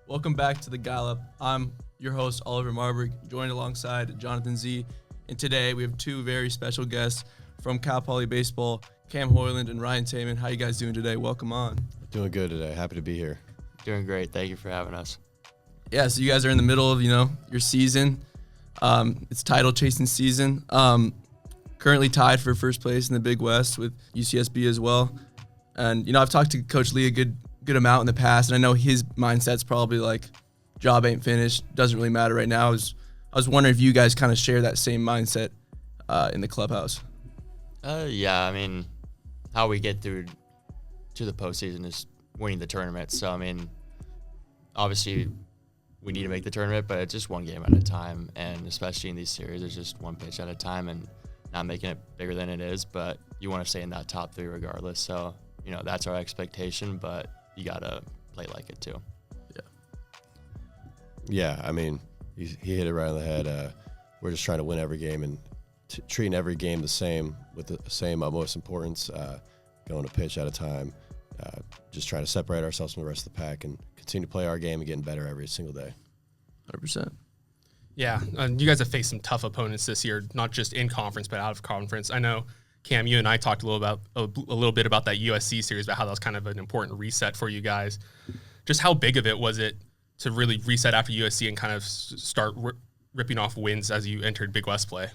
Welcome back to the Gallop. I'm your host, Oliver Marburg, joined alongside Jonathan Z. And today we have two very special guests from Cal Poly Baseball, Cam Hoiland and Ryan Tayman. How you guys doing today? Welcome on. Doing good today. Happy to be here. Doing great. Thank you for having us. Yeah, so you guys are in the middle of, your season. It's title chasing season. Currently tied for first place in the Big West with UCSB as well. And, I've talked to Coach Lee a good amount in the past, and I know his mindset's probably like, job ain't finished, doesn't really matter right now. I was wondering if you guys kind of share that same mindset in the clubhouse. Yeah, I mean, how we get through to the postseason is winning the tournament. So, obviously we need to make the tournament, but it's just one game at a time. And especially in these series, it's just one pitch at a time and not making it bigger than it is. But you want to stay in that top three regardless. So, that's our expectation, but you got to play like it too. Yeah, he hit it right on the head. We're just trying to win every game and treating every game the same with the same utmost importance, going a pitch at a time, just trying to separate ourselves from the rest of the pack and continue to play our game and getting better every single day. 100%. Yeah, you guys have faced some tough opponents this year, not just in conference but out of conference. I know, Cam, you and I talked a little bit about that USC series, about how that was kind of an important reset for you guys. Just how big of it was it to really reset after USC and kind of start ripping off wins as you entered Big West play?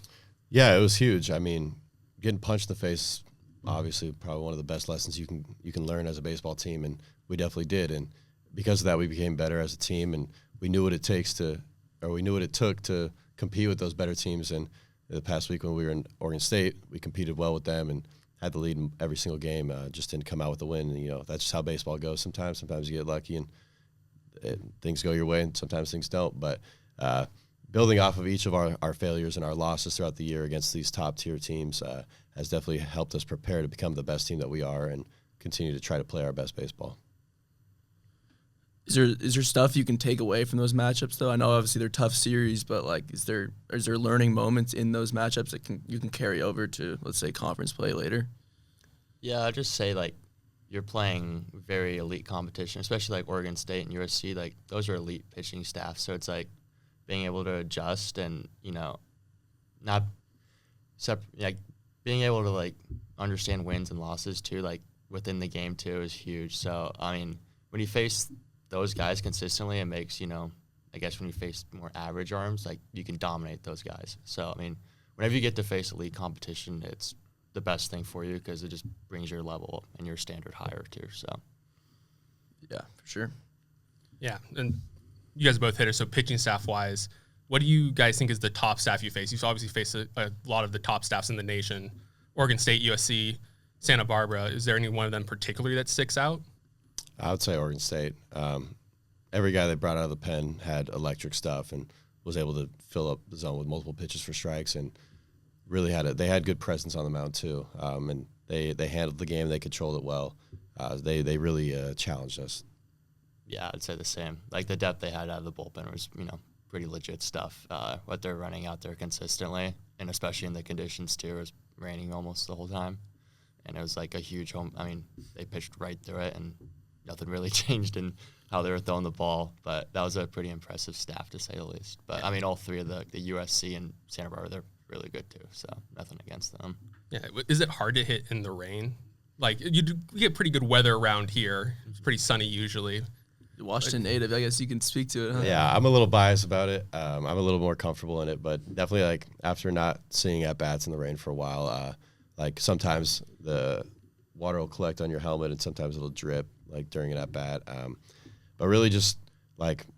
Yeah, it was huge. Getting punched in the face, obviously, probably one of the best lessons you can learn as a baseball team, and we definitely did. And because of that, we became better as a team, and we knew what it took to compete with those better teams. And the past week when we were in Oregon State, we competed well with them and had the lead in every single game. Just didn't come out with the win. And, that's just how baseball goes sometimes. Sometimes you get lucky and things go your way, and sometimes things don't. But building off of each of our failures and our losses throughout the year against these top-tier teams has definitely helped us prepare to become the best team that we are and continue to try to play our best baseball. Is there stuff you can take away from those matchups, though? I know obviously they're tough series, but is there learning moments in those matchups that you can carry over to, let's say, conference play later? Yeah, I'd just say, you're playing very elite competition, especially like Oregon State and USC. Those are elite pitching staff, so it's being able to adjust and, not being able to, understand wins and losses, too, within the game, too, is huge. So, when you face those guys consistently, it makes, I guess when you face more average arms, you can dominate those guys. So, whenever you get to face elite competition, it's the best thing for you because it just brings your level and your standard higher, too. So, yeah, for sure. Yeah, and you guys are both hitters, so pitching staff-wise, what do you guys think is the top staff you face? You've obviously faced a lot of the top staffs in the nation, Oregon State, USC, Santa Barbara. Is there any one of them particularly that sticks out? I would say Oregon State. Every guy they brought out of the pen had electric stuff and was able to fill up the zone with multiple pitches for strikes and really they had good presence on the mound too. And they handled the game. They controlled it well. They really challenged us. Yeah, I'd say the same. The depth they had out of the bullpen was, pretty legit stuff. What they're running out there consistently, and especially in the conditions too, it was raining almost the whole time. And it was a huge home. They pitched right through it, and nothing really changed in how they were throwing the ball. But that was a pretty impressive staff, to say the least. But, all three of the USC and Santa Barbara, they're really good, too. So nothing against them. Yeah. Is it hard to hit in the rain? You get pretty good weather around here. It's pretty sunny usually. Washington native, I guess you can speak to it, huh? Yeah, I'm a little biased about it. I'm a little more comfortable in it. But definitely, after not seeing at-bats in the rain for a while, sometimes the water will collect on your helmet and sometimes it'll drip during an at-bat. But really just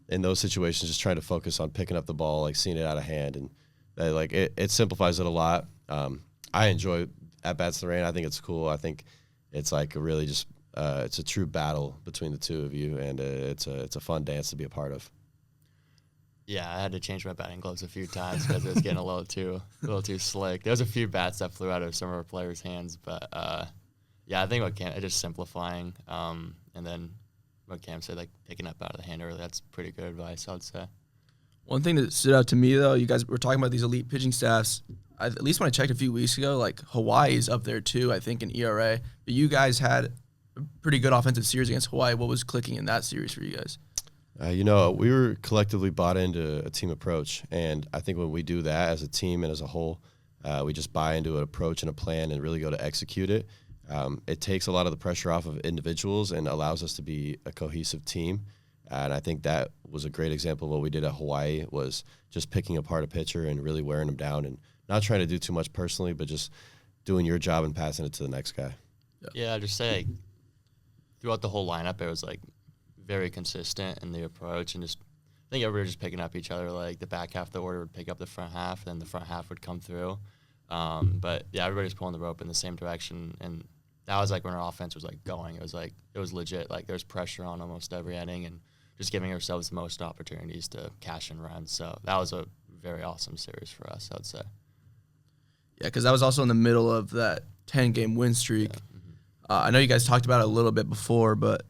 in those situations, just trying to focus on picking up the ball, seeing it out of hand. And it simplifies it a lot. I enjoy at-bats in the rain. I think it's cool. I think it's really just it's a true battle between the two of you, and it's a fun dance to be a part of. Yeah, I had to change my batting gloves a few times because it was getting a little too slick. There was a few bats that flew out of some of our players' hands, but yeah, I think just simplifying, and then what Cam said, picking up out of the hand early, that's pretty good advice, I would say. One thing that stood out to me, though, you guys were talking about these elite pitching staffs. At least when I checked a few weeks ago, Hawaii's up there too, I think, in ERA. But you guys had a pretty good offensive series against Hawaii. What was clicking in that series for you guys? We were collectively bought into a team approach, and I think when we do that as a team and as a whole, we just buy into an approach and a plan and really go to execute it. It takes a lot of the pressure off of individuals and allows us to be a cohesive team. And I think that was a great example of what we did at Hawaii, was just picking apart a pitcher and really wearing him down and not trying to do too much personally, but just doing your job and passing it to the next guy. Yeah, I'd just say throughout the whole lineup, it was like very consistent in the approach, and just I think everybody was just picking up each other. Like the back half of the order would pick up the front half, and then the front half would come through. But yeah, everybody was pulling the rope in the same direction, and that was like when our offense was like going. It was legit. Like there's pressure on almost every inning, and just giving ourselves the most opportunities to cash and run. So that was a very awesome series for us, I would say. Yeah, because that was also in the middle of that 10-game win streak. Yeah. I know you guys talked about it a little bit before, but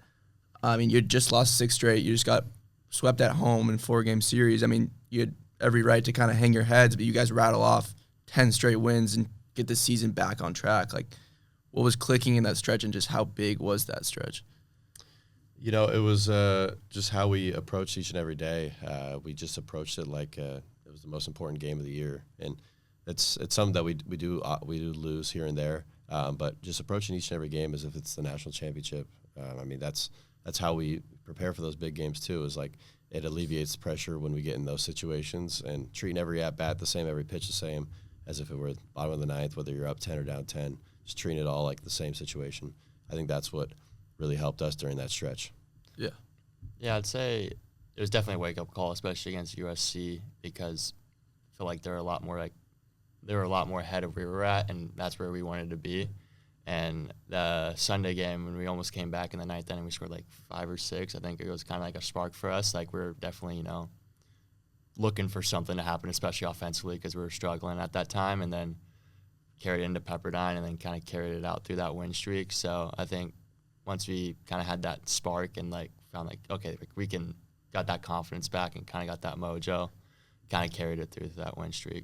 I mean, you just lost 6 straight. You just got swept at home in 4-game series. I mean, you had every right to kind of hang your heads, but you guys rattle off 10 straight wins and get the season back on track. Like, what was clicking in that stretch, and just how big was that stretch? It was just how we approached each and every day. We just approached it like it was the most important game of the year, and it's something that we do lose here and there. But just approaching each and every game as if it's the national championship. That's how we prepare for those big games too. Is like it alleviates the pressure when we get in those situations, and treating every at bat the same, every pitch the same, as if it were the bottom of the ninth, whether you're up 10 or down 10. Just treating it all like the same situation. I think that's what really helped us during that stretch. Yeah. Yeah, I'd say it was definitely a wake-up call, especially against USC, because I feel like they were a lot more ahead of where we were at, and that's where we wanted to be. And the Sunday game, when we almost came back in the ninth inning, we scored like 5 or 6. I think it was kind of like a spark for us. Like we were definitely, looking for something to happen, especially offensively, because we were struggling at that time, and then carried it into Pepperdine and then kind of carried it out through that win streak. So I think once we kind of had that spark and found okay, we got that confidence back and kind of got that mojo, kind of carried it through that win streak.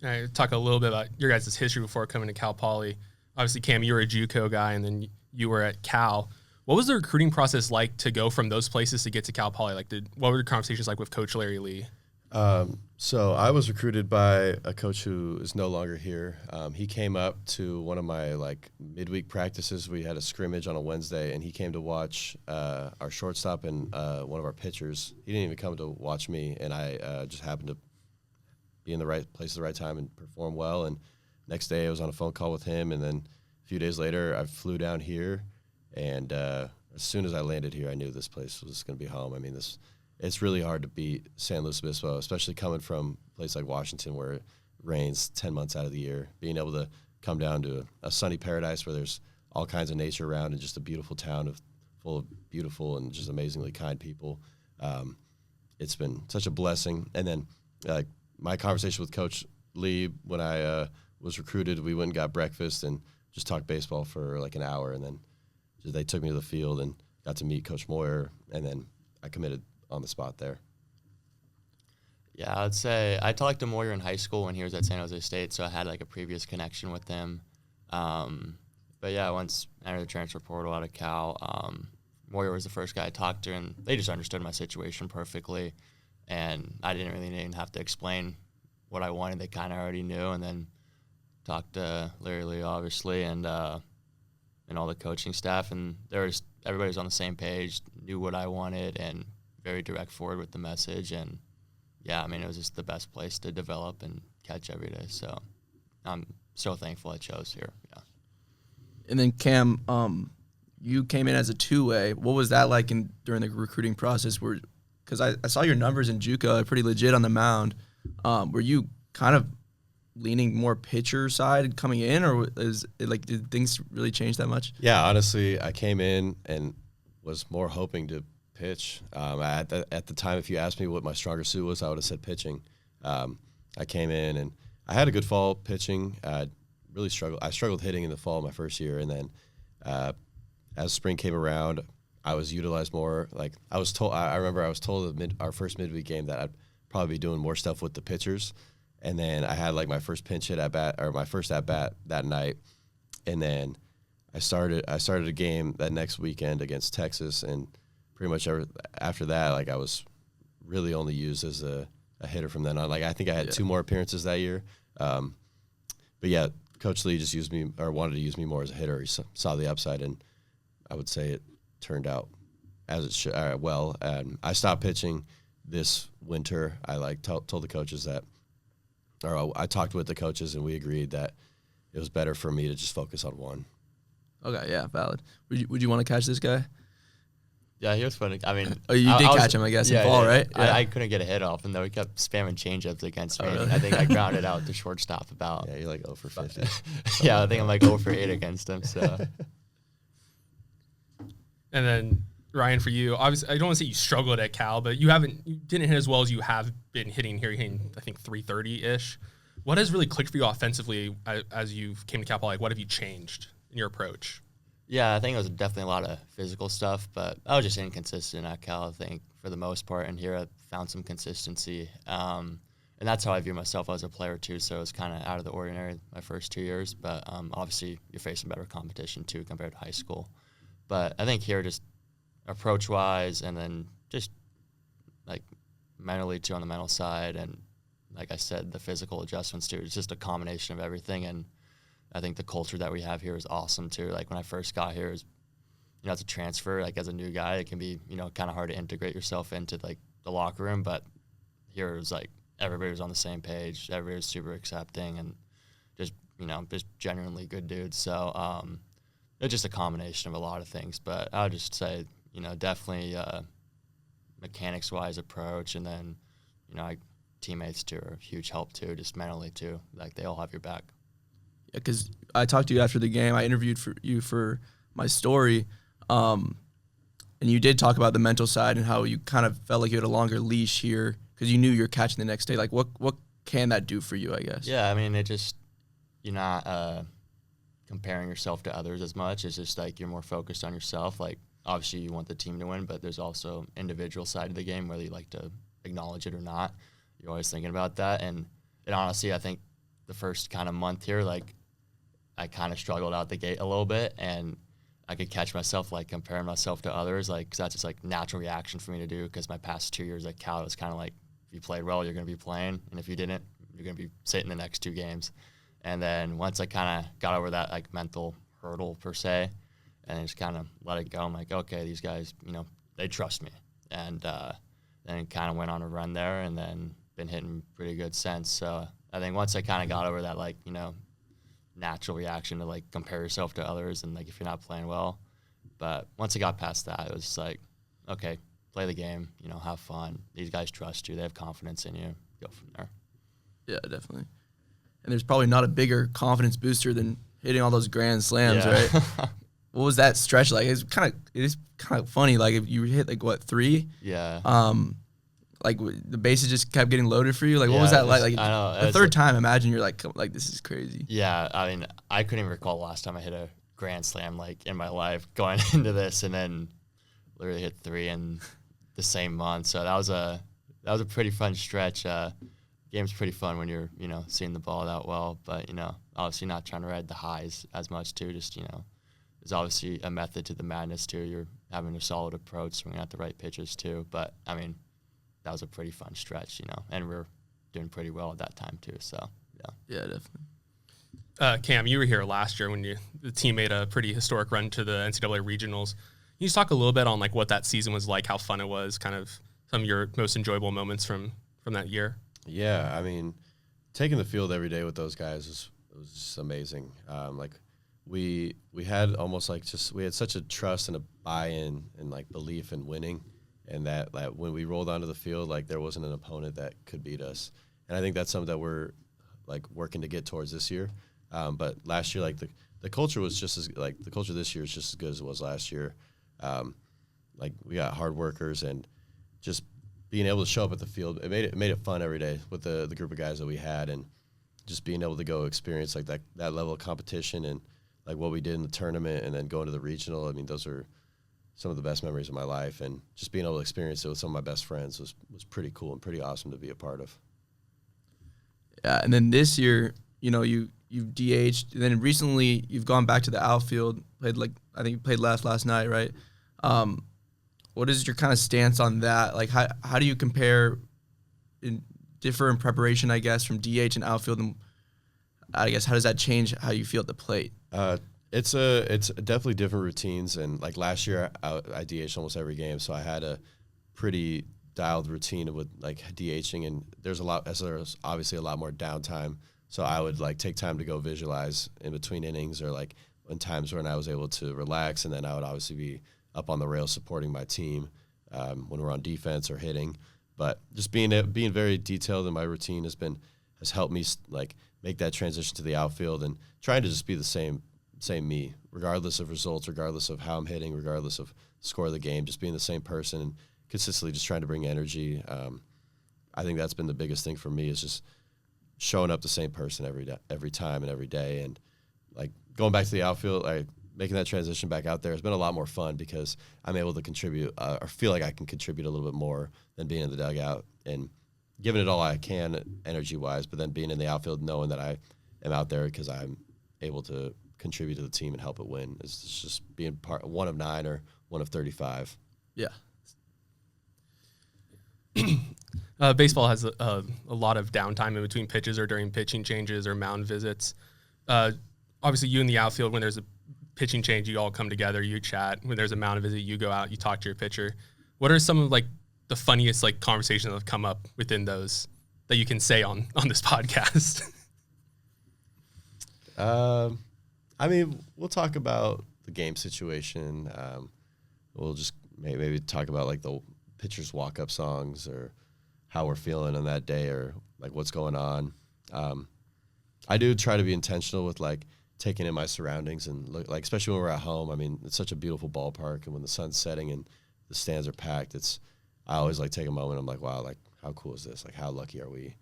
I talk a little bit about your guys' history before coming to Cal Poly. Obviously, Cam, you were a JUCO guy, and then you were at Cal. What was the recruiting process like to go from those places to get to Cal Poly? What were the conversations like with Coach Larry Lee? So I was recruited by a coach who is no longer here. He came up to one of my midweek practices. We had a scrimmage on a Wednesday, and he came to watch our shortstop and one of our pitchers. He didn't even come to watch me, and I just happened to be in the right place at the right time and perform well. And next day I was on a phone call with him, and then a few days later I flew down here, and as soon as I landed here I knew this place was going to be home. I mean, it's really hard to beat San Luis Obispo, especially coming from a place like Washington where it rains 10 months out of the year. Being able to come down to a sunny paradise where there's all kinds of nature around and just a beautiful town full of beautiful and just amazingly kind people. It's been such a blessing. And then my conversation with Coach Lee when I was recruited, we went and got breakfast and just talked baseball for an hour, and then they took me to the field and got to meet Coach Moyer, and then I committed on the spot there. Yeah, I'd say I talked to Moyer in high school when he was at San Jose State, so I had a previous connection with him. But yeah, once I entered the transfer portal out of Cal, Moyer was the first guy I talked to, and they just understood my situation perfectly. And I didn't really even have to explain what I wanted. They kind of already knew. And then talked to Larry Lee, obviously, and all the coaching staff. And everybody was on the same page, knew what I wanted, and very direct forward with the message. And, yeah, I mean, it was just the best place to develop and catch every day. So I'm so thankful I chose here. Yeah. And then, Cam, you came in as a two-way. What was that like during the recruiting process? Because I saw your numbers in JUCO, pretty legit on the mound. Were you kind of leaning more pitcher side coming in, or did things really change that much? Yeah, honestly, I came in and was more hoping to pitch. At the time, if you asked me what my stronger suit was, I would have said pitching. I came in and I had a good fall pitching. Really struggled. I struggled hitting in the fall my first year, and then as spring came around, I was utilized more. I was told. I remember I was told our first midweek game that I'd probably be doing more stuff with the pitchers, and then I had my first pinch hit at bat, or my first at bat that night, and then I started a game that next weekend against Texas, and pretty much after that, like I was really only used as a hitter from then on. Like I think I had 2 more appearances that year. But yeah, Coach Lee just used me or wanted to use me more as a hitter. He saw the upside, and I would say it turned out as it should well. And I stopped pitching this winter. I told the coaches that, or I talked with the coaches, and we agreed that it was better for me to just focus on one. Okay, yeah, valid. Would you want to catch this guy? Yeah, he was funny. I mean, you did catch him, I guess, in fall, right? Yeah. I couldn't get a hit off, and though he kept spamming changeups against me. Really? I think I grounded out the shortstop about. Yeah, you're like 0 for 50. Yeah, I think I'm like 0 for 8 against him. So. And then Ryan, for you, obviously, I don't want to say you struggled at Cal, but you didn't hit as well as you have been hitting here. You're hitting, I think, 330-ish. What has really clicked for you offensively as you came to Cal? Like, what have you changed in your approach? Yeah, I think it was definitely a lot of physical stuff, but I was just inconsistent at Cal, I think, for the most part. And here I found some consistency. And that's how I view myself as a player, too. So it was kind of out of the ordinary my first 2 years. But obviously, you're facing better competition, too, compared to high school. But I think here, just approach-wise, and then just, like, mentally, too, on the mental side. And, like I said, the physical adjustments, too. It's just a combination of everything. And I think the culture that we have here is awesome, too. Like, when I first got here, as a transfer, like, as a new guy, it can be, kind of hard to integrate yourself into, like, the locker room. But here it was, like, everybody was on the same page. Everybody was super accepting and just, just genuinely good dudes. So it's just a combination of a lot of things. But I would just say, definitely mechanics-wise approach. And then, teammates, too, are a huge help, too, just mentally, too. Like, they all have your back. Yeah, because I talked to you after the game. I interviewed you for my story, and you did talk about the mental side and how you kind of felt like you had a longer leash here because you knew you were catching the next day. Like, what can that do for you, I guess? Yeah, I mean, it just, you're not comparing yourself to others as much. It's just, like, you're more focused on yourself. Like, obviously, you want the team to win, but there's also individual side of the game, whether you like to acknowledge it or not. You're always thinking about that. And honestly, I think the first kind of month here, like, I kind of struggled out the gate a little bit, and I could catch myself, like, comparing myself to others, like, because that's just, like, natural reaction for me to do, because my past 2 years at Cal, it was kind of like, if you played well, you're going to be playing, and if you didn't, you're going to be sitting the next 2 games. And then once I kind of got over that, like, mental hurdle, per se, and I just kind of let it go, I'm like, okay, these guys, they trust me. And then kind of went on a run there, and then been hitting pretty good since. So I think once I kind of got over that, like, natural reaction to, like, compare yourself to others and, like, if you're not playing well. But once I got past that, it was just like, okay, play the game, have fun. These guys trust you. They have confidence in you. Go from there. Yeah, definitely. And there's probably not a bigger confidence booster than hitting all those grand slams, right? What was that stretch like? It is kind of funny. Like, if you hit, like, what, 3? Yeah. Like, the bases just kept getting loaded for you. Like, what was that like? Like, I know. The third time, imagine you're like, this is crazy. Yeah, I mean, I couldn't even recall the last time I hit a grand slam, like, in my life going into this, and then literally hit 3 in the same month. So that was a pretty fun stretch. Game's pretty fun when you're, seeing the ball that well, but, obviously not trying to ride the highs as much, too. Just, there's obviously a method to the madness, too. You're having a solid approach, swinging at the right pitches, too. But, I mean, that was a pretty fun stretch, and we're doing pretty well at that time, too. So, yeah. Yeah, definitely. Cam, you were here last year when the team made a pretty historic run to the NCAA regionals. Can you just talk a little bit on, like, what that season was like, how fun it was, kind of some of your most enjoyable moments from that year? Yeah, I mean, taking the field every day with those guys was just amazing. Like, we had almost like we had such a trust and a buy-in and, like, belief in winning, and that when we rolled onto the field, like, there wasn't an opponent that could beat us. And I think that's something that we're, like, working to get towards this year. But last year, like, the culture was just as, like, the culture this year is just as good as it was last year. Like, we got hard workers, and just being able to show up at the field, it made it fun every day with the group of guys that we had, and just being able to go experience, like, that level of competition, and, like, what we did in the tournament, and then going to the regional. I mean, those are some of the best memories of my life, and just being able to experience it with some of my best friends was pretty cool and pretty awesome to be a part of. Yeah, and then this year, you've DH'd, and then recently you've gone back to the outfield, I think you played last night, right? what is your kind of stance on that? Like, how do you compare differ in preparation, I guess, from DH and outfield? And I guess, how does that change how you feel at the plate? It's definitely different routines. And like last year, I DH'd almost every game, so I had a pretty dialed routine with like DHing, and there's obviously a lot more downtime. So I would like take time to go visualize in between innings, or like in times when I was able to relax, and then I would obviously be up on the rail supporting my team when we're on defense or hitting. But just being very detailed in my routine has helped me like make that transition to the outfield, and trying to just be the same me, regardless of results, regardless of how I'm hitting, regardless of score of the game, just being the same person and consistently just trying to bring energy. I think that's been the biggest thing for me, is just showing up the same person every time and every day. And like going back to the outfield, like making that transition back out there has been a lot more fun, because I'm able to contribute or feel like I can contribute a little bit more than being in the dugout and giving it all I can energy-wise, but then being in the outfield knowing that I am out there because I'm able to contribute to the team and help it win. It's just being one of 9 or one of 35. Yeah. Baseball has a lot of downtime in between pitches or during pitching changes or mound visits. Obviously, you in the outfield, when there's a pitching change, you all come together, you chat. When there's a mound visit, you go out, you talk to your pitcher. What are some of like the funniest like conversations that have come up within those that you can say on this podcast? I mean, we'll talk about the game situation. We'll just maybe talk about like the pitcher's walk-up songs, or how we're feeling on that day, or like what's going on. I do try to be intentional with like taking in my surroundings and look, like, especially when we're at home. I mean, it's such a beautiful ballpark, and when the sun's setting and the stands are packed, I always like take a moment. I'm like, wow, like how cool is this? Like how lucky are we?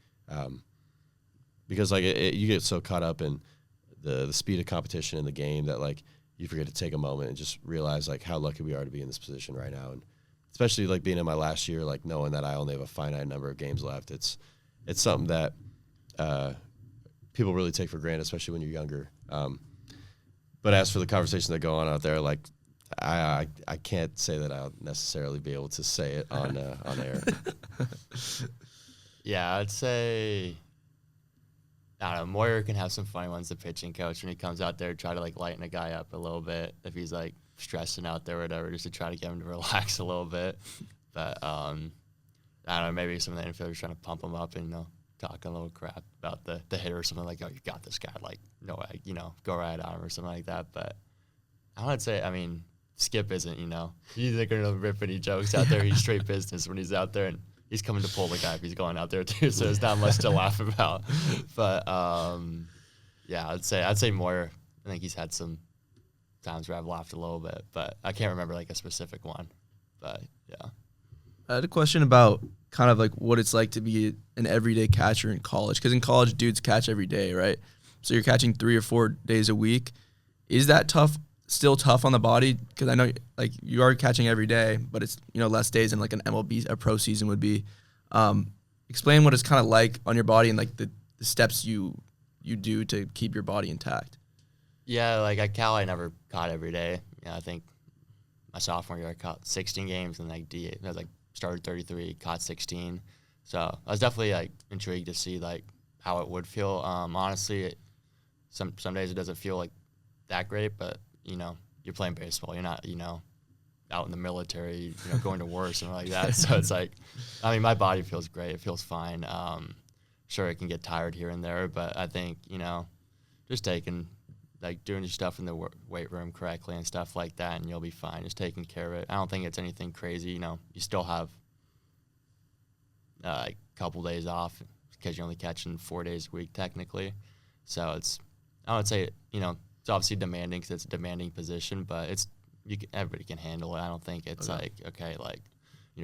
Because like you get so caught up in the speed of competition in the game that like you forget to take a moment and just realize like how lucky we are to be in this position right now. And especially like being in my last year, like knowing that I only have a finite number of games left, it's something that people really take for granted, especially when you're younger. But as for the conversations that go on out there, like I can't say that I'll necessarily be able to say it on air. Yeah, I'd say, I don't know, Moyer can have some funny ones, the pitching coach, when he comes out there, try to like lighten a guy up a little bit if he's like stressing out there or whatever, just to try to get him to relax a little bit. But I don't know, maybe some of the infielders trying to pump him up and, talking a little crap about the hitter or something, like, oh, you got this guy, like, no way, go right on him or something like that. But I would say, I mean, Skip isn't, he's not going to rip any jokes out there. He's straight business when he's out there, and he's coming to pull the guy if he's going out there too, so there's not much to laugh about. But yeah, I'd say Moyer. I think he's had some times where I've laughed a little bit, but I can't remember like a specific one. But yeah, I had a question about kind of like what it's like to be an everyday catcher in college, because in college dudes catch every day, right? So you're catching 3 or 4 days a week. Is that still tough on the body? Because I know like you are catching every day, but it's less days than like an MLB, a pro season would be. Explain what it's kind of like on your body, and like the steps you do to keep your body intact. Yeah, like at Cal, I never caught every day. I think my sophomore year I caught 16 games, and like I was like started 33, caught 16. So I was definitely like intrigued to see like how it would feel. Honestly, some days it doesn't feel like that great, but you're playing baseball. You're not out in the military, going to war or something like that. So it's like, I mean, my body feels great. It feels fine. Sure, it can get tired here and there, but I think just doing your stuff in the weight room correctly and stuff like that, and you'll be fine. Just taking care of it. I don't think it's anything crazy. You still have a couple days off because you're only catching 4 days a week technically. So I would say, it's obviously demanding because it's a demanding position, but everybody can handle it. I don't think it's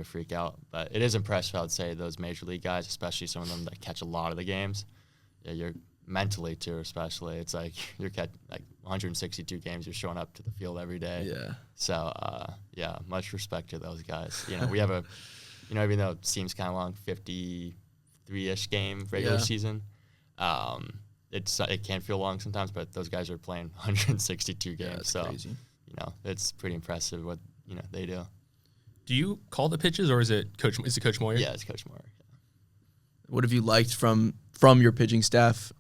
freak out. But it is impressive, I would say, those major league guys, especially some of them that catch a lot of the games. Yeah, you're mentally too, especially. It's like you're catching like 162 games. You're showing up to the field every day. Yeah. So yeah, much respect to those guys. We have a, even though it seems kind of long, 53-ish game regular season. It can feel long sometimes, but those guys are playing 162 games. Yeah, so crazy. It's pretty impressive what they do. Do you call the pitches, or is it Coach Moyer? Yeah, it's Coach Moyer. What have you liked from your pitching staff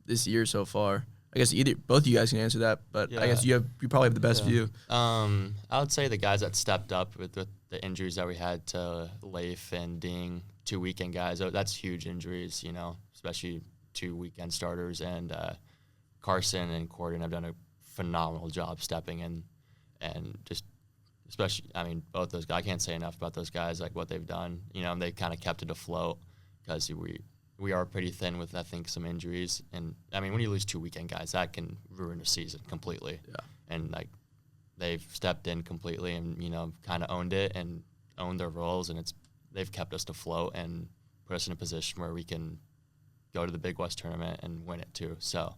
this year so far? I guess both of you guys can answer that, but I guess you probably have the best view. I would say the guys that stepped up with the injuries that we had to Leif and Ding, 2 weekend guys. That's huge injuries, especially 2 weekend starters. And Carson and Corden have done a phenomenal job stepping in, and just especially, both those guys. I can't say enough about those guys, like what they've done. They kind of kept it afloat because we are pretty thin with, I think, some injuries. And, when you lose 2 weekend guys, that can ruin a season completely. Yeah. And, they've stepped in completely and, kind of owned it and owned their roles. And they've kept us afloat and put us in a position where we can go to the Big West tournament and win it, too. So,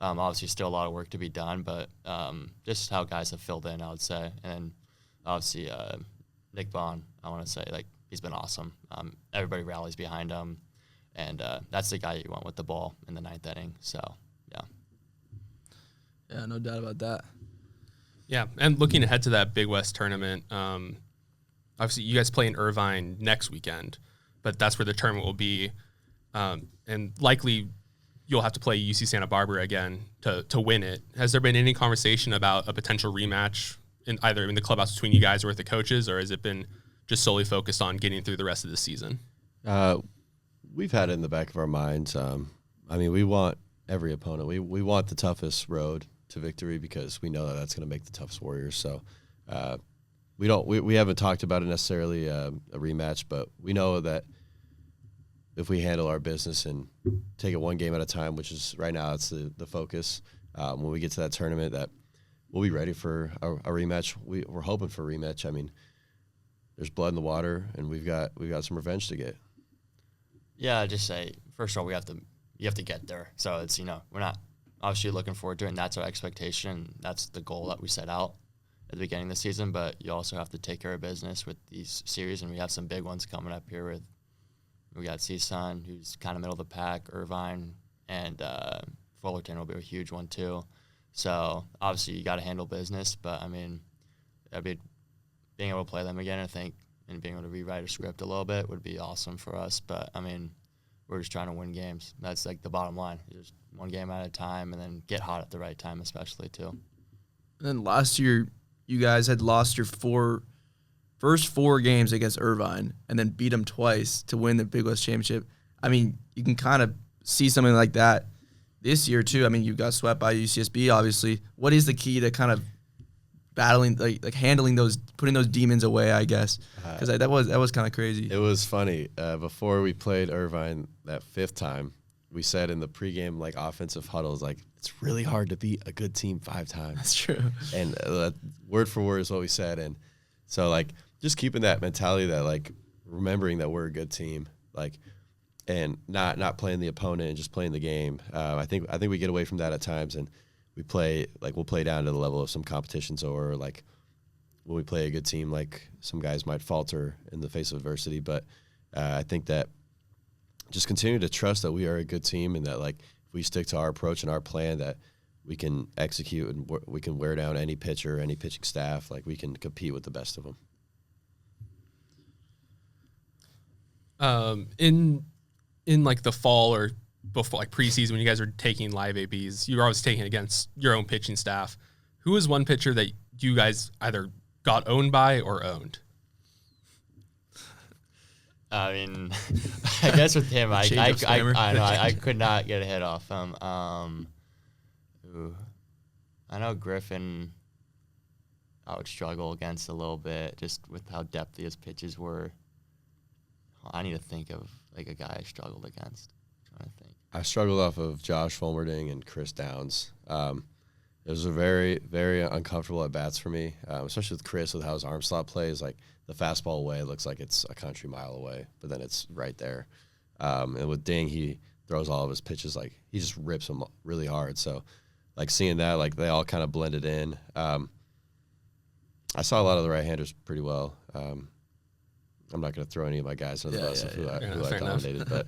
obviously, still a lot of work to be done. But just how guys have filled in, I would say. And, obviously, Nick Bond, I want to say, he's been awesome. Everybody rallies behind him. And that's the guy you want with the ball in the 9th inning. So, yeah. Yeah, no doubt about that. Yeah, and looking ahead to that Big West tournament, obviously you guys play in Irvine next weekend, but that's where the tournament will be. And likely you'll have to play UC Santa Barbara again to win it. Has there been any conversation about a potential rematch either in the clubhouse between you guys or with the coaches, or has it been just solely focused on getting through the rest of the season? We've had it in the back of our minds. We want every opponent. We want the toughest road to victory because we know that that's going to make the toughest Warriors. So we haven't talked about it necessarily a rematch, but we know that if we handle our business and take it one game at a time, which is right now it's the focus, when we get to that tournament, that we'll be ready for a rematch. We're hoping for a rematch. There's blood in the water, and we've got some revenge to get. Yeah, I'd just say, first of all, you have to get there. So it's, we're not obviously looking forward to it, and that's our expectation. That's the goal that we set out at the beginning of the season, but you also have to take care of business with these series, and we have some big ones coming up here we got CSUN, who's kind of middle of the pack, Irvine, and Fullerton will be a huge one too. So obviously you got to handle business, but being able to play them again, I think, and being able to rewrite a script a little bit would be awesome for us. But, we're just trying to win games. That's, the bottom line. Just one game at a time and then get hot at the right time especially, too. And then last year, you guys had lost your first 4 games against Irvine and then beat them twice to win the Big West Championship. You can kind of see something like that this year, too. You got swept by UCSB, obviously. What is the key to kind of battling, handling those, putting those demons away, I guess, because that was kind of crazy. It was funny. Before we played Irvine that 5th time, we said in the pregame offensive huddles, it's really hard to beat a good team 5 times. That's true. And word for word is what we said. And so just keeping that mentality that remembering that we're a good team, and not playing the opponent and just playing the game. I think we get away from that at times, and we play we'll play down to the level of some competitions, or when we play a good team, some guys might falter in the face of adversity. But I think that just continue to trust that we are a good team, and that if we stick to our approach and our plan, that we can execute and we can wear down any pitcher, any pitching staff. We can compete with the best of them. In the fall or before preseason, when you guys are taking live ABs, you're always taking against your own pitching staff. Who is one pitcher that you guys either got owned by or owned? I guess with him, I could not get a hit off him. I know Griffin I would struggle against a little bit just with how depthy his pitches were. I need to think of a guy I struggled against. I'm trying to think. I struggled off of Josh Fulmerding and Chris Downs. Those are very, very uncomfortable at bats for me, especially with Chris, with how his arm slot plays. The fastball away, it looks like it's a country mile away, but then it's right there. And with Ding, he throws all of his pitches, he just rips them really hard. So, seeing that, they all kind of blended in. I saw a lot of the right-handers pretty well. I'm not going to throw any of my guys under the bus of who I dominated, but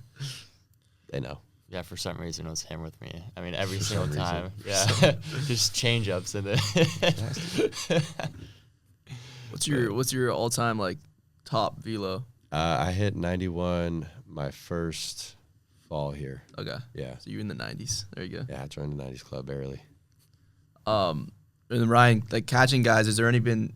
they know. Yeah, for some reason it was him with me. Every single time. Yeah, just change-ups. And then What's your all time like top velo? I hit 91 my first fall here. Okay. Yeah. So you're in the 90s. There you go. Yeah, I joined the 90s club early. And then Ryan, like catching guys, has there been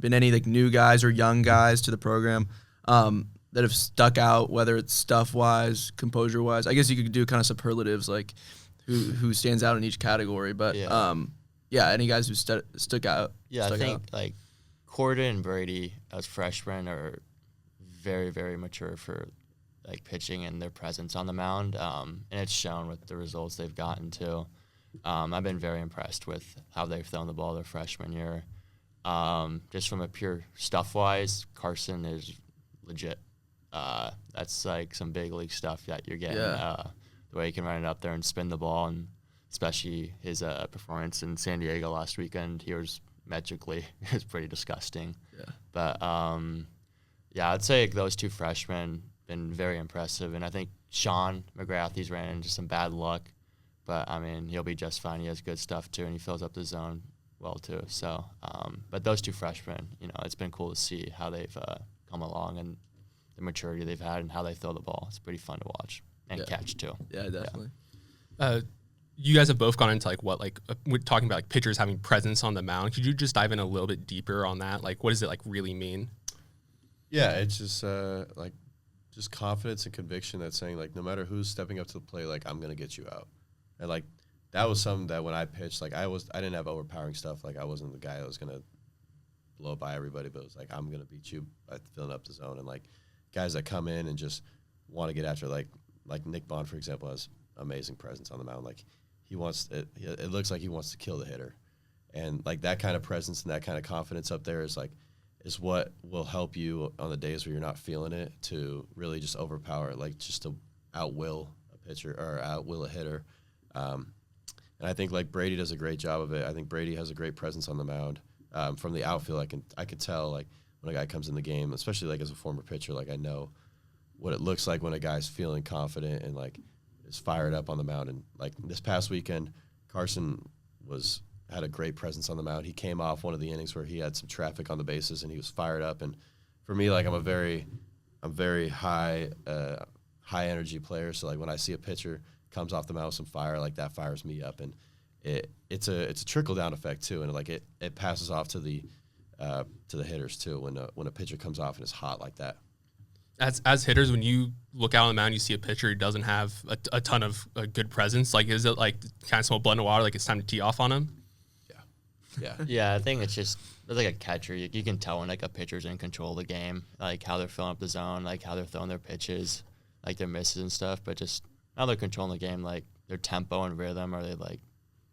any like new guys or young guys to the program that have stuck out, whether it's stuff wise, composure wise? I guess you could do kind of superlatives like who stands out in each category, but any guys who stuck out. Yeah, I think like Corden and Brady as freshmen are very, very mature for like pitching and their presence on the mound, and it's shown with the results they've gotten too. I've been very impressed with how they've thrown the ball their freshman year. Just from a pure stuff-wise, Carson is legit. That's like some big league stuff that you're getting. The way he can run it up there and spin the ball, and especially his performance in San Diego last weekend, he was magically it was pretty disgusting. Yeah. But I'd say those two freshmen been very impressive, and I think Sean McGrath ran into some bad luck. But, I mean, he'll be just fine. He has good stuff, too, and he fills up the zone well, too. So, but those two freshmen, it's been cool to see how they've come along and the maturity they've had and how they throw the ball. It's pretty fun to watch and catch, too. Yeah, definitely. You guys have both gone into, we're talking about, pitchers having presence on the mound. Could you just dive in a little bit deeper on that? What does it, really mean? Yeah, it's just, just confidence and conviction that's saying, no matter who's stepping up to the plate, I'm going to get you out. And, that was something that when I pitched, I didn't have overpowering stuff. I wasn't the guy that was going to blow by everybody, but it was I'm going to beat you by filling up the zone. And, guys that come in and just want to get after, like Nick Bond, for example, has amazing presence on the mound. He wants it. It looks like he wants to kill the hitter. And, that kind of presence and that kind of confidence up there is what will help you on the days where you're not feeling it to really just overpower it, just to outwill a pitcher or outwill a hitter. And I think Brady does a great job of it. I think Brady has a great presence on the mound. From the outfield, I could tell when a guy comes in the game, especially as a former pitcher, I know what it looks like when a guy's feeling confident and is fired up on the mound. And this past weekend, Carson had a great presence on the mound. He came off one of the innings where he had some traffic on the bases and he was fired up. And for me, I'm very high energy player. So when I see a pitcher comes off the mound with some fire, that fires me up, and it's a trickle down effect too, and it passes off to the hitters too when a pitcher comes off and is hot like that. As hitters, when you look out on the mound, you see a pitcher who doesn't have a ton of good presence. Is it kind of small blood in the water? It's time to tee off on him. Yeah. Yeah, I think it's just like a catcher. You can tell when a pitcher's in control of the game, how they're filling up the zone, how they're throwing their pitches, their misses and stuff, but just how they're controlling the game, their tempo and rhythm. Are they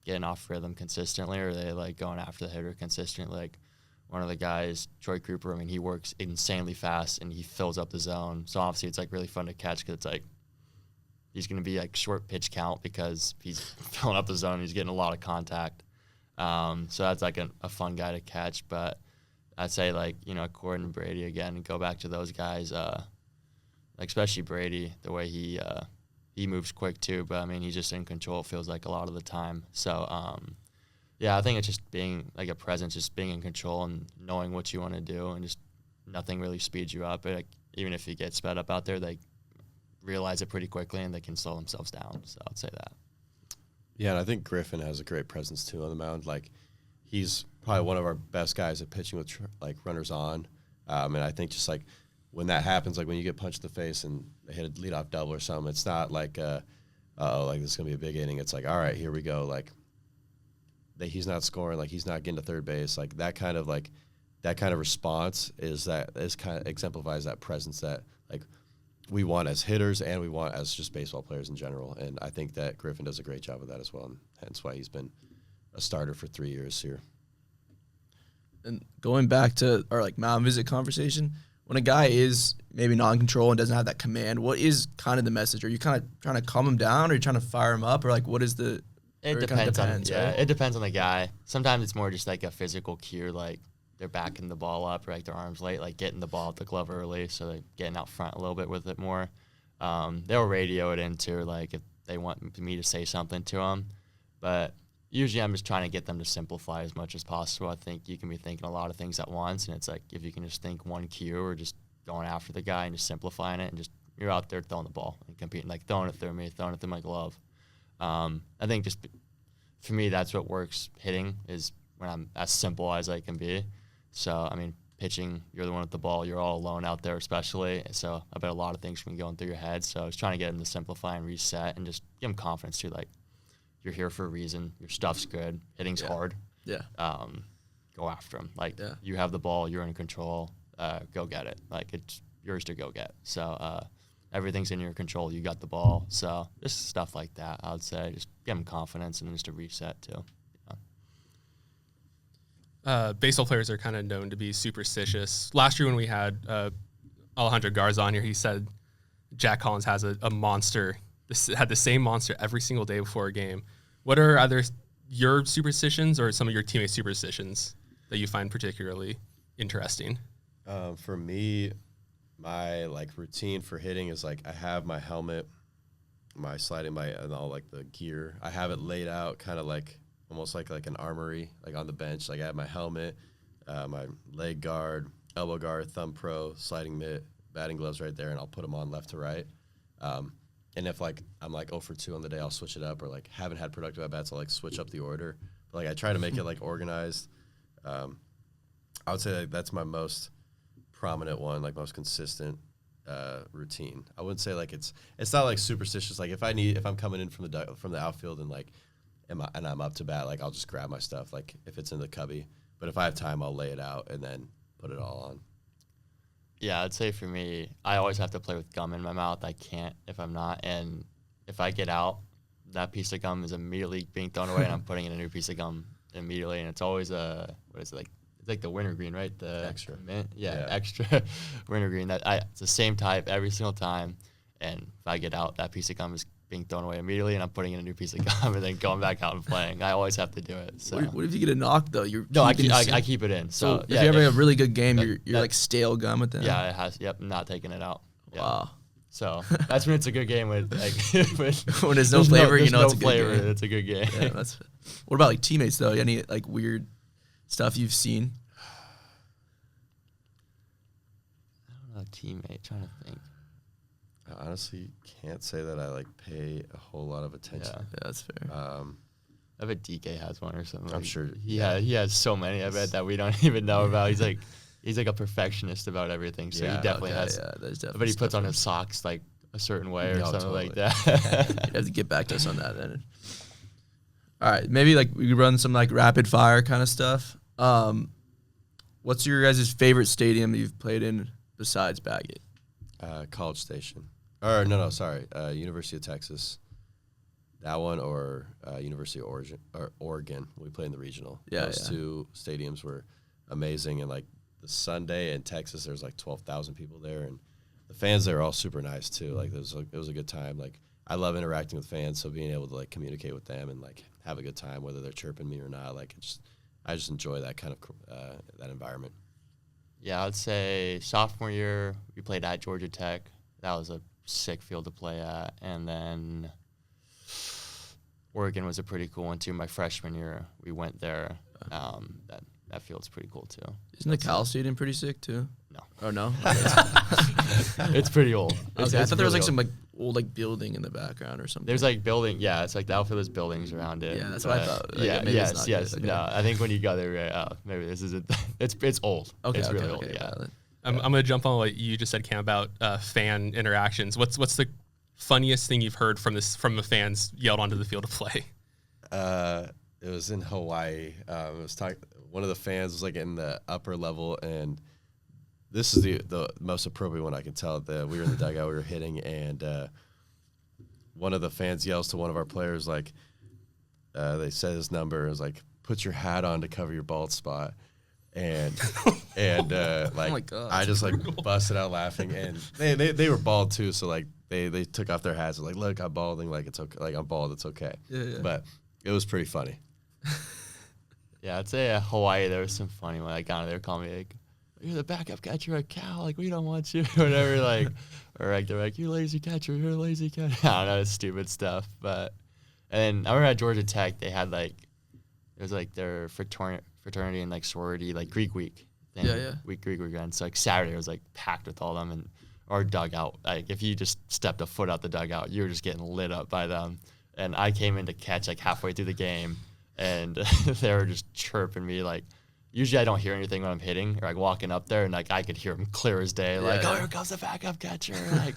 getting off rhythm consistently, or are they going after the hitter consistently? One of the guys, Troy Cooper, he works insanely fast and he fills up the zone. So obviously it's really fun to catch because it's he's going to be short pitch count because he's filling up the zone. He's getting a lot of contact. So that's a fun guy to catch. But I'd say Corden and Brady again, go back to those guys. Especially Brady, the way he moves quick too, but he's just in control, it feels a lot of the time. So, I think it's just being a presence, just being in control and knowing what you want to do, and just nothing really speeds you up. But even if you get sped up out there, they realize it pretty quickly and they can slow themselves down. So I'd say that. Yeah, and I think Griffin has a great presence too on the mound. He's probably one of our best guys at pitching with runners on, and I think just when that happens, when you get punched in the face and they hit a leadoff double or something, it's not this is gonna be a big inning. It's all right, here we go. He's not scoring, he's not getting to third base. That kind of response is kind of exemplifies that presence that we want as hitters and we want as just baseball players in general. And I think that Griffin does a great job of that as well, and hence why he's been a starter for 3 years here. And going back to our mound visit conversation, when a guy is maybe not in control and doesn't have that command, what is kind of the message? Are you kind of trying to calm him down, or are you trying to fire him up, or what is the? It depends on it depends on the guy. Sometimes it's more just a physical cue, they're backing the ball up, or their arms late, getting the ball at the glove early, so they're getting out front a little bit with it more. They'll radio it into if they want me to say something to them, but usually I'm just trying to get them to simplify as much as possible. I think you can be thinking a lot of things at once, and it's like if you can just think one cue or just going after the guy and just simplifying it and just you're out there throwing the ball and competing, like throwing it through me, throwing it through my glove. I think just for me, that's what works hitting is when I'm as simple as I can be. So, I mean, pitching, you're the one with the ball. You're all alone out there especially. So I bet a lot of things can be going through your head. So I was trying to get them to simplify and reset and just give them confidence too. Like, you're here for a reason. Your stuff's good. Hitting's hard. Yeah. Go after them. Like, you have the ball. You're in control. Go get it. Like, it's yours to go get. So everything's in your control. You got the ball. So just stuff like that, I would say. Just give them confidence and just a reset too. Baseball players are kind of known to be superstitious. Last year when we had Alejandro Garza on here, he said Jack Collins has a monster. Had the same monster every single day before a game. What are either your superstitions or some of your teammates' superstitions that you find particularly interesting? For me, my routine for hitting is I have my helmet, my sliding, and all the gear. I have it laid out kind of almost like an armory, on the bench. I have my helmet, my leg guard, elbow guard, thumb pro, sliding mitt, batting gloves right there, and I'll put them on left to right. And if I'm 0 for 2 on the day, I'll switch it up, or haven't had productive at bats, I'll switch up the order. But I try to make it organized. I would say that's my most prominent one, most consistent routine. I wouldn't say it's not superstitious. If I'm coming in from the outfield and I'm up to bat, I'll just grab my stuff if it's in the cubby. But if I have time, I'll lay it out and then put it all on. Yeah, I'd say for me, I always have to play with gum in my mouth. I can't if I'm not. And if I get out, that piece of gum is immediately being thrown away, and I'm putting in a new piece of gum immediately. And it's always what is it, it's the wintergreen, right? The extra mint? Yeah, extra wintergreen. It's the same type every single time. And if I get out, that piece of gum is being thrown away immediately, and I'm putting in a new piece of gum and then going back out and playing. I always have to do it. So what if you get a knock though? I keep it in. So if you're having a really good game, you're stale gum at the end. Yeah, it has. Yep, not taking it out. Yeah. Wow. So that's when it's a good game. When there's no flavor, it's a good flavor. game. It's a good game. Yeah, what about teammates though? Any weird stuff you've seen? I don't know, teammate. Trying to think. I honestly can't say that I pay a whole lot of attention. Yeah, that's fair. I bet DK has one or something. I'm sure. He has so many. I bet that we don't even know about. He's a perfectionist about everything. So he definitely has. Yeah, there's definitely. But he puts on his socks a certain way or something like that. You have to get back to us on that then. All right, maybe we could run some rapid fire kind of stuff. What's your guys' favorite stadium that you've played in besides Baggett? College Station. Sorry. University of Texas. That one or University of Oregon. We played in the regional. Yeah, Those two stadiums were amazing. And the Sunday in Texas, there's 12,000 people there, and the fans there are all super nice too. It was a good time. I love interacting with fans, so being able to communicate with them and have a good time, whether they're chirping me or not. I just enjoy that kind of that environment. Yeah, I'd say sophomore year, we played at Georgia Tech. That was a sick field to play at. And then Oregon was a pretty cool one, too. My freshman year, we went there. That field's pretty cool, too. Isn't the Cal Stadium pretty sick, too? No. Oh, no? It's pretty old. Okay, I thought there was some old building in the background or something. There's building, yeah. It's the outfield's buildings around it. Yeah, that's what I thought. Yes. Okay. No, I think when you go there, maybe this isn't. It's old. Okay, it's really old. Yeah. I'm gonna jump on what you just said, Cam, about fan interactions. What's the funniest thing you've heard from the fans yelled onto the field to play? It was in Hawaii. One of the fans was in the upper level, and this is the most appropriate one I can tell. That we were in the dugout, we were hitting, and one of the fans yells to one of our players, they said his number, is put your hat on to cover your bald spot. And oh my God, I just busted out laughing, and they were bald too, so they took off their hats, and look, I'm balding, it's okay, I'm bald, it's okay. Yeah. But it was pretty funny. Yeah, I'd say Hawaii, there was some funny one. They were calling me you're the backup catcher at Cal, we don't want you, or whatever, or they're you're lazy catcher, I don't know, stupid stuff. But and then I remember at Georgia Tech, they had it was like their fraternity and like sorority, like Greek week thing. Yeah. Greek weekend. So like Saturday was like packed with all them, and our dugout. Like if you just stepped a foot out the dugout, you were just getting lit up by them. And I came in to catch like halfway through the game, and they were just chirping me like. Usually I don't hear anything when I'm hitting or like walking up there, and like I could hear them clear as day. Like, oh, here comes the backup catcher. Like,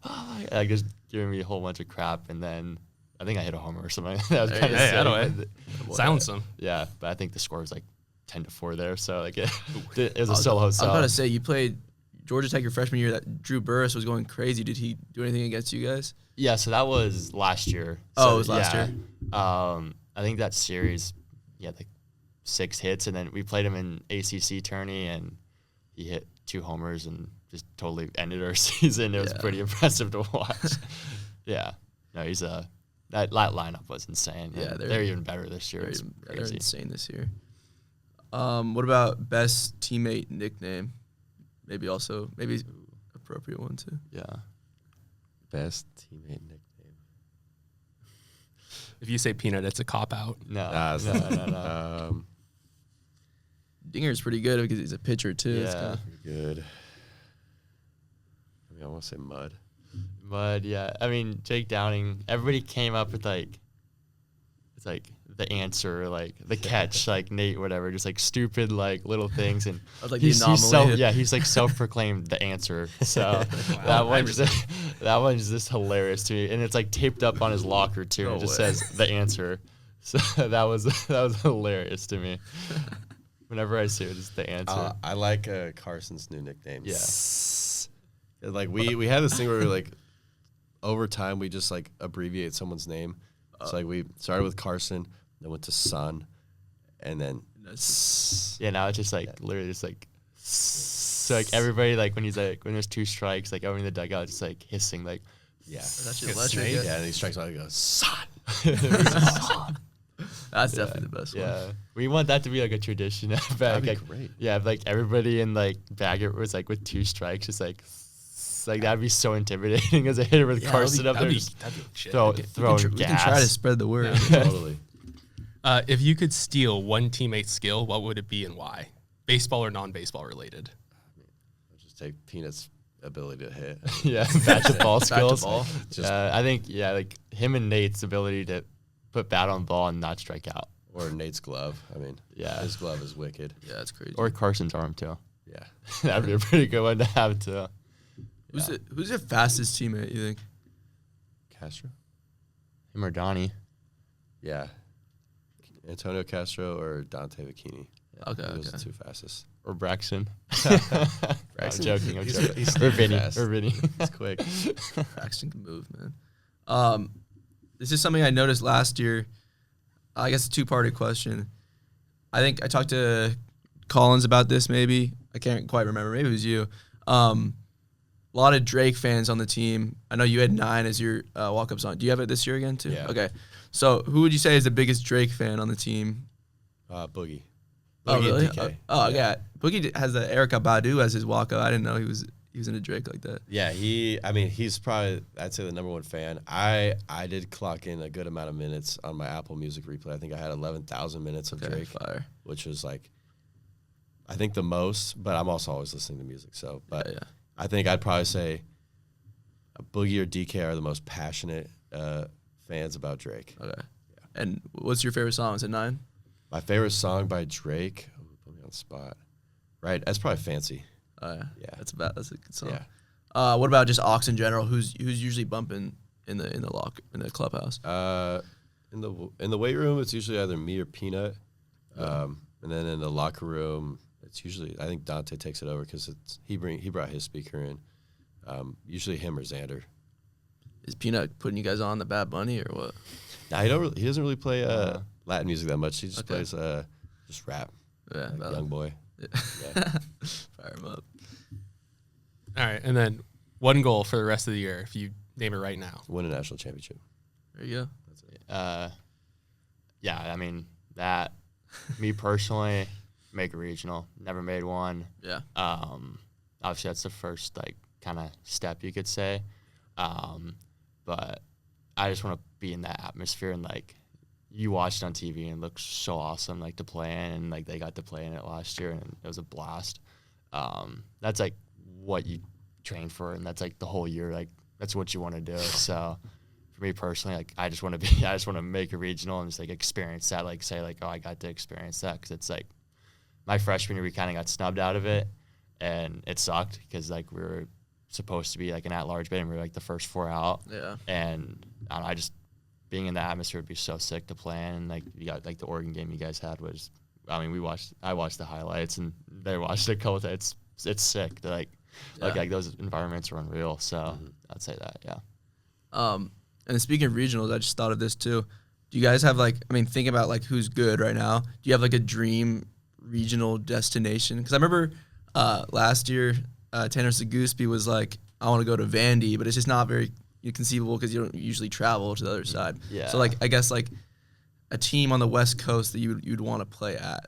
oh my, like just giving me a whole bunch of crap, and then I think I hit a homer or something. That was kind of hey, silence them. Yeah, but I think the score was like 10-4 there, so like it was a solo. I was about to say you played Georgia Tech your freshman year. That Drew Burris was going crazy. Did he do anything against you guys? Yeah, so that was last year. Oh, it was last year. I think that series, like 6 hits, and then we played him in ACC tourney, and he hit 2 homers and just totally ended our season. It was pretty impressive to watch. Yeah, no, he's that lineup was insane. Yeah, they're even better this year. It's they're crazy. insane this year. What about best teammate nickname? Maybe appropriate one too. Yeah, Best teammate nickname. If you say Peanut, it's a cop out. No. Dinger's pretty good because he's a pitcher too. It's Yeah. Good. I want to say Mud. Mud, yeah. I mean, Jake Downing, everybody came up with like, it's like the answer, like the catch, like Nate, whatever, just like stupid, like little things. And I was like he's the anomaly. he's like self-proclaimed the answer. So that one's just hilarious to me. And it's like taped up on his locker too. No and it just way. says the answer. So that was hilarious to me. Whenever I see it, it's the answer. I like Carson's new nickname. Yeah. Like we had this thing where we like over time we just like abbreviate someone's name. So like we started with Carson, then went to Sun, and then Yeah, now it's just like literally just like so like everybody like when there's 2 strikes, like everyone in the dugout just like hissing like That's just electric. yeah, and he strikes out and he goes Sun. That's definitely the best one. Yeah, we want that to be like a tradition. That'd be great. Yeah, if, like everybody in like Baggett was like with 2 strikes, just like that'd be so intimidating as a hitter with Carson up there, just throwing We can try to spread the word. Totally. If you could steal one teammate's skill, what would it be and why? Baseball or non-baseball related? I'll just take Peanut's ability to hit. Yeah, bat to ball skills. ball. I think like him and Nate's ability to put bat on ball and not strike out. Or Nate's glove. I mean, his glove is wicked. Yeah, that's crazy. Or Carson's arm too. Yeah. That'd be a pretty good one to have too. Who's your fastest teammate, you think? Castro? Him or Donnie. Yeah. Antonio Castro or Dante Bikini. Okay, Those are okay. the 2 fastest. Or Braxton. Braxton. I'm joking. He's Or Vinny. fast. Or Vinny. He's quick. Braxton can move, man. This is something I noticed last year. I guess a 2-parted question. I think I talked to Collins about this maybe. I can't quite remember. Maybe it was you. A lot of Drake fans on the team. I know you had 9 as your walk-up song. Do you have it this year again, too? Yeah. Okay. So who would you say is the biggest Drake fan on the team? Boogie. Oh, Boogie really? and DK. Yeah. Boogie has the Erykah Badu as his walk-up. I didn't know he was into Drake like that. Yeah, he's probably, I'd say, the #1 fan. I did clock in a good amount of minutes on my Apple Music replay. I think I had 11,000 minutes of Drake, Fire. which was like, I think the most, but I'm also always listening to music. So, but Yeah. I think I'd probably say Boogie or DK are the most passionate fans about Drake. Okay. Yeah. And what's your favorite song? Is it 9? My favorite song by Drake, put me on the spot. Right, that's probably Fancy. Yeah. That's a good song. Yeah. What about just Aux in general? Who's usually bumping in the clubhouse? In the weight room, it's usually either me or Peanut, and then in the locker room, it's usually, I think Dante takes it over because he brought his speaker in. Usually him or Xander. Is Peanut putting you guys on the Bad Bunny or what? Nah, he doesn't really play Latin music that much. He just plays just rap. Yeah, Like young boy. Fire him up. All right, and then one goal for the rest of the year, if you name it right now. Win a national championship. There you go. That's it. Yeah, I mean that. Me personally, make a regional. Never made one. Yeah. Obviously that's the first like kind of step you could say. But I just want to be in that atmosphere and like you watch it on TV and it looks so awesome, like to play in, and like they got to play in it last year and it was a blast. That's like what you train for, and that's like the whole year, like that's what you want to do. So for me personally, like I just want to make a regional and just like experience that, like say like, oh, I got to experience that, because it's like my freshman year we kind of got snubbed out of it, and it sucked because like we were supposed to be like an at-large bid and we were like the first 4 out. Yeah. And I don't know, I just being in the atmosphere would be so sick to play in. And like you got like the Oregon game you guys had was, I mean, I watched the highlights and they watched it a couple times. It's sick. They're like those environments are unreal. So I'd say that, yeah. And speaking of regionals, I just thought of this too. Do you guys have like, I mean, think about like who's good right now. Do you have like a dream regional destination? Because I remember last year, Tanner Seguspie was like, I want to go to Vandy, but it's just not very conceivable because you don't usually travel to the other side. Yeah. So like, I guess like a team on the West Coast that you'd want to play at.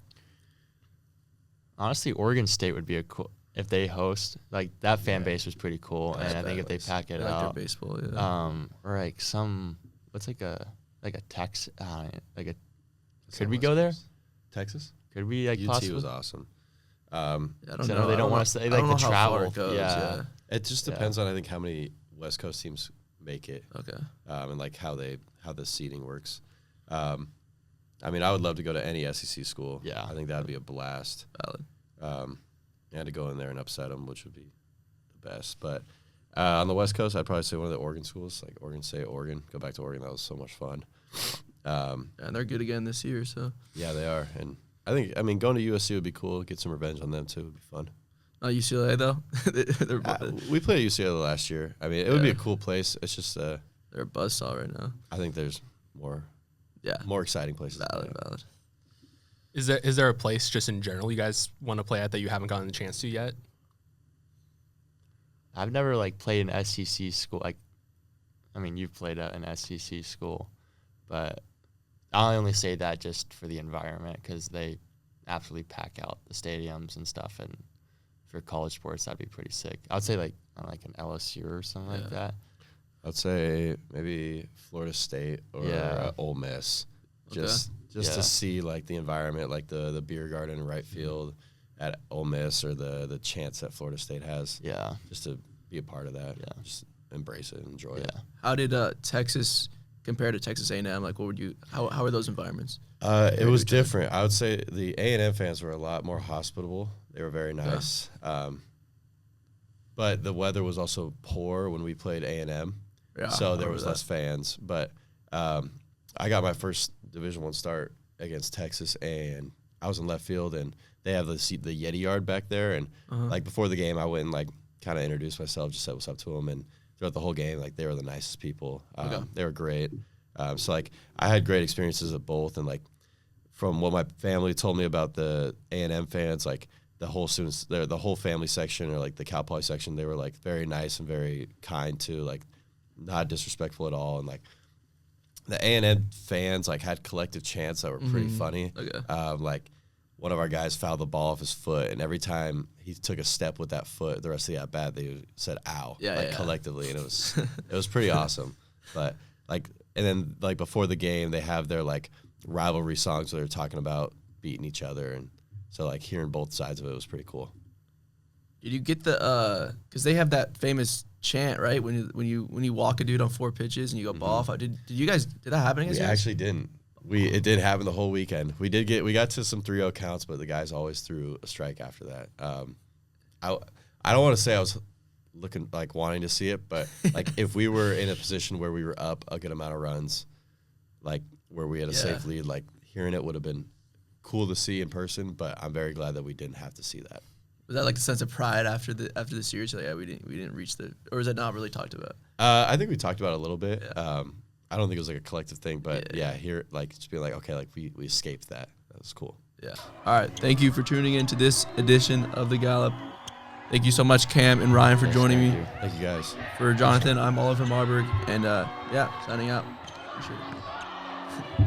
Honestly, Oregon State would be a cool, if they host, like that fan base was pretty cool. That's And I think if they badass. pack it I like out, their baseball, yeah. or like what's like a Tex, like a, could we go there? Texas? Could we like UT possibly? was awesome. I don't So know. they don't want us to, I they don't like know the how far travel. it goes, Yeah. It just depends on, I think, how many West Coast teams make it, Okay. and like how the seating works. I mean, I would love to go to any SEC school. Yeah. I think that would be a blast. Valid. And to go in there and upset them, which would be the best. But on the West Coast, I'd probably say one of the Oregon schools, like Oregon State, Oregon. Go back to Oregon. That was so much fun. And they're good again this year, so. Yeah, they are. And I mean, going to USC would be cool. Get some revenge on them, too. It would be fun. UCLA, though? We played at UCLA last year. I mean, it would be a cool place. It's just, They're a buzzsaw right now. I think there's more exciting places. Valid. Is there a place just in general you guys want to play at that you haven't gotten the chance to yet? I've never like played an SEC school. Like, I mean, you've played at an SEC school, but I only say that just for the environment because they absolutely pack out the stadiums and stuff. And for college sports, that'd be pretty sick. I'd say like an LSU or something like that. I'd say maybe Florida State or Ole Miss. Just to see like the environment, like the beer garden in right field at Ole Miss, or the chants that Florida State has. Yeah. Just to be a part of that. Yeah. Just embrace it and enjoy it. How did Texas compare to Texas A&M? Like, what would you? How are those environments? It was different. I would say the A&M fans were a lot more hospitable. They were very nice. But the weather was also poor when we played A&M, so there was less fans. But I got my first Division I start against Texas, and I was in left field, and they have the Yeti yard back there. And like before the game, I went and like kind of introduced myself, just said what's up to them, and throughout the whole game, like they were the nicest people. They were great. So like I had great experiences at both, and like from what my family told me about the A&M fans, like the whole students, the whole family section, or like the Cal Poly section, they were like very nice and very kind too, like not disrespectful at all. And like the A&M fans like had collective chants that were pretty funny. Like one of our guys fouled the ball off his foot, and every time he took a step with that foot, the rest of the at bat, they said "ow" collectively, and it was pretty awesome. But like, and then like before the game, they have their like rivalry songs where they're talking about beating each other, and so like hearing both sides of it was pretty cool. Did you get the because they have that famous chant, right? When you walk a dude on 4 pitches and you go ball off. Did you guys, did that happen against you? We actually didn't. It did happen the whole weekend. We got to some 3-0 counts, but the guys always threw a strike after that. I don't want to say I was looking like wanting to see it, but like if we were in a position where we were up a good amount of runs, like where we had a safe lead, like hearing it would have been cool to see in person. But I'm very glad that we didn't have to see that. Was that like a sense of pride after the series? Like, yeah, we didn't reach or was that not really talked about? I think we talked about it a little bit. I don't think it was like a collective thing, but here, like just being like, okay, like we escaped that. That was cool. Yeah. All right. Thank you for tuning in to this edition of The Gallop. Thank you so much, Cam and Ryan, for joining me. Thank you, guys. For Jonathan, I'm Oliver Marburg, and signing out. Appreciate it.